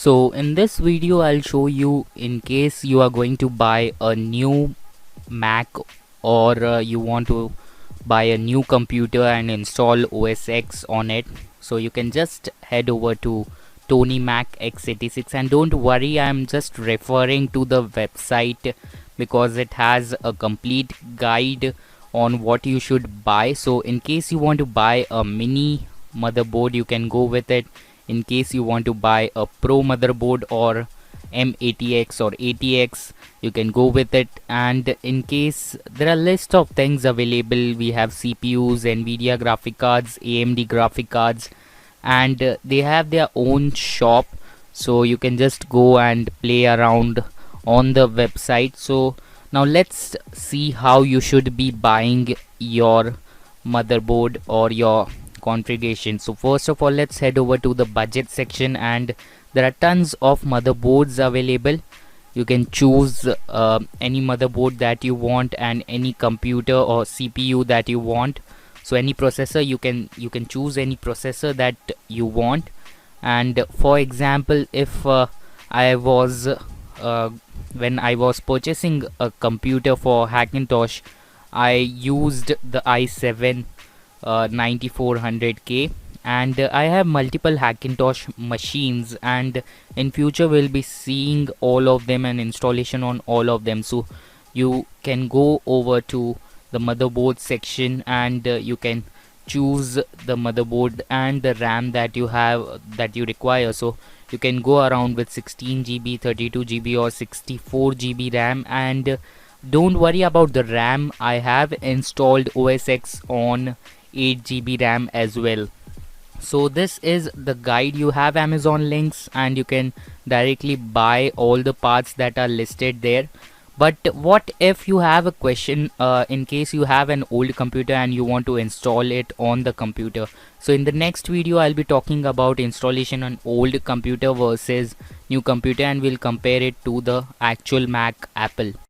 So in this video I'll show you, in case you are going to buy a new Mac or you want to buy a new computer and install OS X on it, so you can just head over to Tony Mac x86, and don't worry, I'm just referring to the website because it has a complete guide on what you should buy. So in case you want to buy a mini motherboard, you can go with it. In case you want to buy a pro motherboard or M80X or ATX, you can go with it. And in case there are list of things available, we have CPUs, NVIDIA graphic cards, AMD graphic cards, and they have their own shop, so you can just go and play around on the website. So now let's see how you should be buying your motherboard or your configuration. So first of all, let's head over to the budget section, and there are tons of motherboards available. You can choose any motherboard that you want and any computer or CPU that you want. So any processor, you can choose any processor that you want. And for example, if when I was purchasing a computer for Hackintosh, I used the i7 9400K, and I have multiple Hackintosh machines, and in future we'll be seeing all of them and installation on all of them. So you can go over to the motherboard section, and you can choose the motherboard and the RAM that you have, that you require. So you can go around with 16GB, 32GB or 64GB RAM, and don't worry about the RAM. I have installed OS X on 8GB RAM as well. So this is the guide. You have Amazon links and you can directly buy all the parts that are listed there. But what if you have a question, in case you have an old computer and you want to install it on the computer? So in the next video I'll be talking about installation on old computer versus new computer, and we'll compare it to the actual Mac Apple.